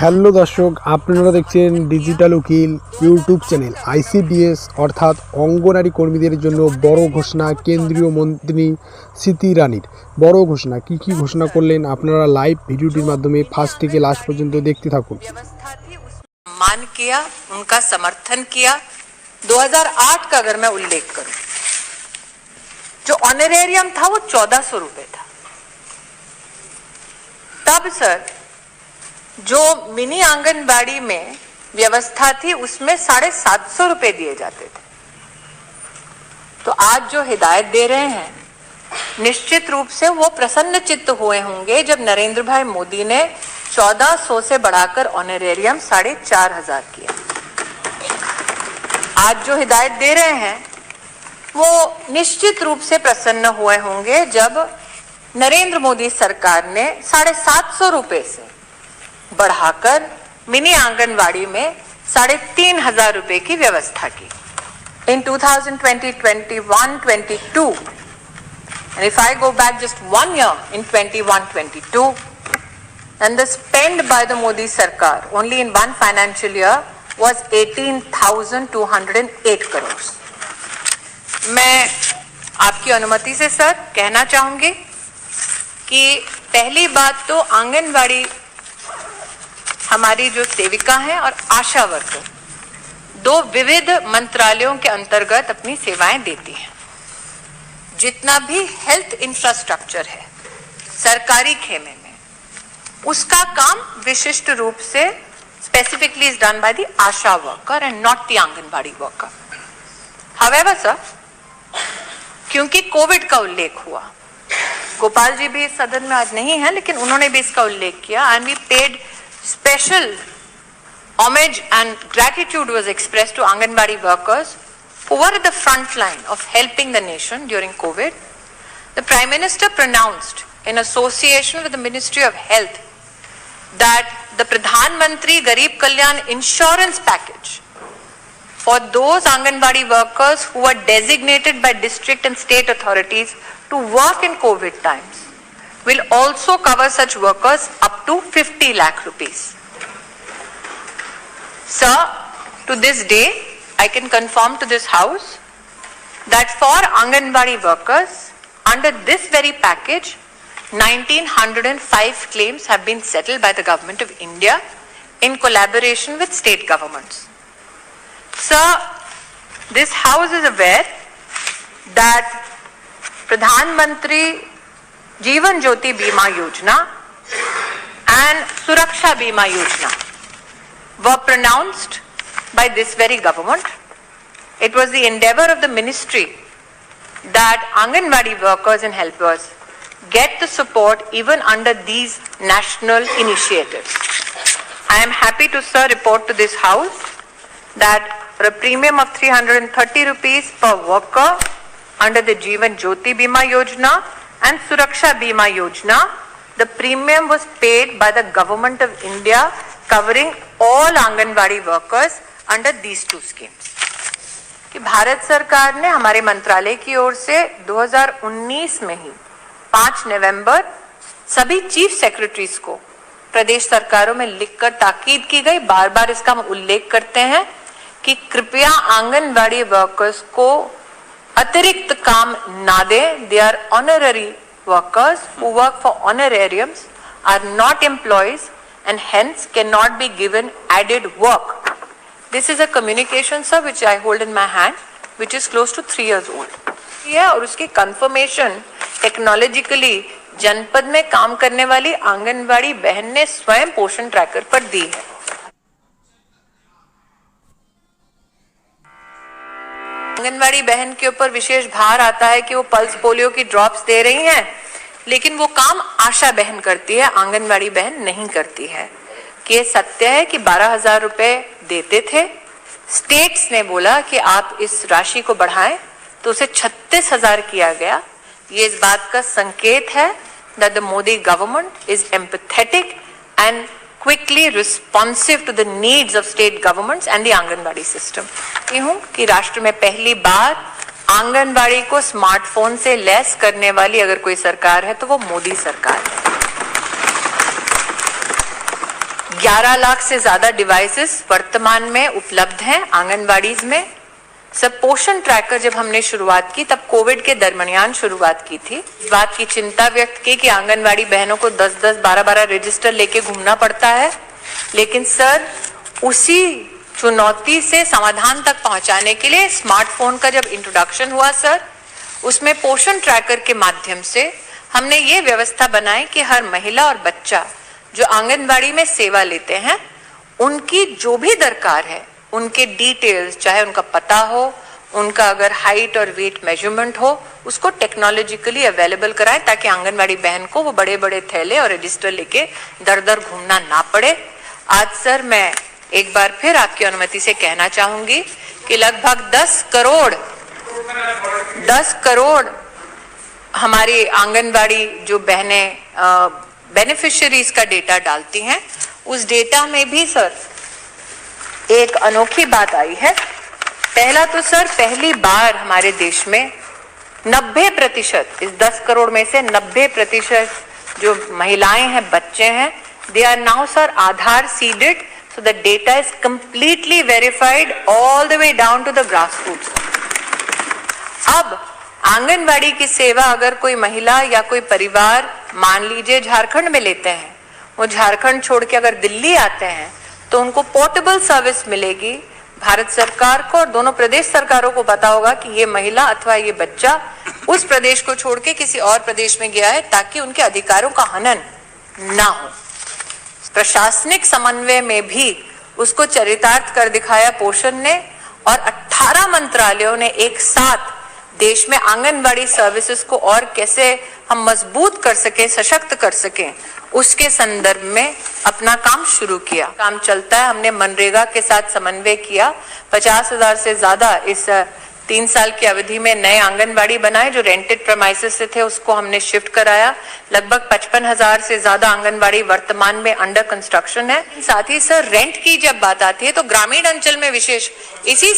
Hello দর্শক, আপনারা দেখছেন ডিজিটাল উকিল ইউটিউব চ্যানেল। আইসিডিএস অর্থাৎ অঙ্গনারী কর্মীদের জন্য বড় ঘোষণা কেন্দ্রীয় মন্ত্রী স্মৃতি ইরানির। বড় ঘোষণা কি ঘোষণা করলেন আপনারা লাইভ ভিডিওটির মাধ্যমে ফার্স্ট থেকে লাস্ট পর্যন্ত দেখতে থাকুন। मान किया, उनका समर्थन किया। 2008 का अगर मैं उल्लेख करूं, जो ऑनरेरियम था वो 1400 रुपए था। तब सर जो मिनी आंगनबाड़ी में व्यवस्था थी उसमें 750 रुपए दिए जाते थे। तो आज जो हिदायत दे रहे हैं, निश्चित रूप से वो प्रसन्न चित्त हुए होंगे जब नरेंद्र भाई मोदी ने 1400 से बढ़ाकर ऑनरेरियम 4500 किया। आज जो हिदायत दे रहे हैं वो निश्चित रूप से प्रसन्न हुए होंगे जब नरेंद्र मोदी सरकार ने 750 रुपए से बढ़ाकर मिनी आंगनवाड़ी में 3500 रुपए की व्यवस्था की। In 2020, 21, 22, and if I go back just 1 year in 21, 22, and the spend by the Modi Sarkar only in one financial year was 18,208 crores. मैं आपकी अनुमति से सर कहना चाहूंगी कि पहली बात तो आंगनवाड़ी हमारी जो सेविका हैं और आशा वर्कर दो विविध मंत्रालयों के अंतर्गत अपनी सेवाएं देती हैं। जितना भी हेल्थ इंफ्रास्ट्रक्चर है सरकारी खेमे में, उसका काम विशिष्ट रूप से specifically is done by the Asha worker and not the anganwadi worker. However sir, क्योंकि कोविड का उल्लेख हुआ, गोपाल जी भी इस सदन में आज नहीं है लेकिन उन्होंने भी इसका उल्लेख किया, and we paid special homage and gratitude was expressed to Anganwadi workers who were at the front line of helping the nation during COVID. The Prime Minister pronounced in association with the Ministry of Health that the Pradhan Mantri Garib Kalyan insurance package for those Anganwadi workers who were designated by district and state authorities to work in COVID times will also cover such workers up to 50 lakh rupees. Sir, to this day, I can confirm to this house that for Anganwadi workers, under this very package, 1905 claims have been settled by the Government of India in collaboration with state governments. Sir, this house is aware that Pradhan Mantri Jeevan Jyoti बीमा योजना and Suraksha Bima Yojana were pronounced by this very government. It was the endeavor of the ministry that Anganwadi workers and helpers get the support even under these national initiatives. I am happy to, sir, report to this house that for a premium of 330 rupees per worker under the Jeevan Jyoti Bima Yojana and Suraksha Bima Yojana, the premium was paid by the Government of India, covering all Anganwadi workers under these two schemes. कि भारत सरकार ने हमारे मंत्रालय की ओर से 2019 में ही 5 नवंबर सभी chief secretaries को प्रदेश सरकारों में लिखकर ताकीद की गई, बार बार इसका हम उल्लेख करते हैं कि कृपया आंगनवाड़ी वर्कर्स को अतिरिक्त काम ना दे। They are honorary workers who work for honorariums, are not employees and hence can not be given added work. This is a communication sir which I hold in my hand which is close to 3 years old है, और उसकी confirmation technologically जनपद में काम करने वाली आंगनवाड़ी बहन ने स्वयं पोषण ट्रैकर पर दी है। आंगनवाड़ी बहन के ऊपर विशेष भार आता है कि वो पल्स पोलियो की ड्रॉप्स दे रही हैं, लेकिन वो काम आशा बहन करती है, आंगनवाड़ी बहन नहीं करती है। कि ये सत्य है कि 12,000 रुपए देते थे, स्टेट्स ने बोला कि आप इस राशि को बढ़ाएं तो उसे 36,000 किया गया। ये इस बात का संकेत है that the Modi government is empathetic and quickly responsive to the needs of state governments and the anganwadi system। ये हूँ कि राष्ट्र में पहली बार आंगनबाड़ी को स्मार्टफोन से लैस करने वाली अगर कोई सरकार है तो वो मोदी सरकार है। 11 लाख से ज्यादा डिवाइसेस वर्तमान में उपलब्ध हैं आंगनबाड़ीज में। सब पोषण ट्रैकर जब हमने शुरुआत की तब कोविड के दरमियान शुरुआत की थी। इस बात की चिंता व्यक्त की कि आंगनबाड़ी बहनों को 10-10, 12-12 रजिस्टर लेके घूमना पड़ता है, लेकिन सर उसी चुनौती से समाधान तक पहुंचाने के लिए स्मार्टफोन का जब इंट्रोडक्शन हुआ सर, उसमें पोषण ट्रैकर के माध्यम से हमने ये व्यवस्था बनाई कि हर महिला और बच्चा जो आंगनबाड़ी में सेवा लेते हैं उनकी जो भी दरकार है, उनके डिटेल्स, चाहे उनका पता हो, उनका अगर हाइट और वेट मेजरमेंट हो, उसको टेक्नोलॉजिकली अवेलेबल कराएं ताकि आंगनबाड़ी बहन को वो बड़े बड़े थैले और रजिस्टर लेके दर दर घूमना ना पड़े। आज सर मैं एक बार फिर आपकी अनुमति से कहना चाहूंगी कि लगभग 10 करोड़ हमारी आंगनबाड़ी जो बहनें बेनिफिशियरीज का डेटा डालती हैं, उस डेटा में भी सर एक अनोखी बात आई है। पहला तो सर पहली बार हमारे देश में 90%, इस 10 करोड़ में से 90% जो महिलाएं हैं, बच्चे हैं, they are now sir Aadhaar seeded, so the data is completely verified all the way down to the grass roots. अब आंगनबाड़ी की सेवा अगर कोई महिला या कोई परिवार मान लीजिए झारखंड में लेते हैं, वो झारखंड छोड़ के अगर दिल्ली आते हैं तो उनको पोर्टेबल सर्विस मिलेगी। भारत सरकार को और दोनों प्रदेश सरकारों को पता होगा कि ये महिला अथवा ये बच्चा उस प्रदेश को छोड़ के किसी और प्रदेश में गया है, ताकि उनके अधिकारों का हनन ना हो। प्रशासनिक समन्वय में भी उसको चरितार्थ कर दिखाया पोषण ने, और 18 मंत्रालयों ने एक साथ देश में आंगनबाड़ी सर्विसेज को और कैसे हम मजबूत कर सकें, सशक्त कर सकें, उसके संदर्भ में अपना काम शुरू किया। काम चलता है। हमने मनरेगा के साथ समन्वय किया। 50,000 से ज्यादा इस 3 साल की अवधि में नए आंगनबाड़ी बनाए। जो रेंटेड प्रेमाइसेस से थे उसको हमने शिफ्ट कराया। लगभग 55,000 से ज्यादा आंगनबाड़ी वर्तमान में अंडर कंस्ट्रक्शन है। साथ ही सर रेंट की जब बात आती है तो ग्रामीण अंचल में विशेष इसी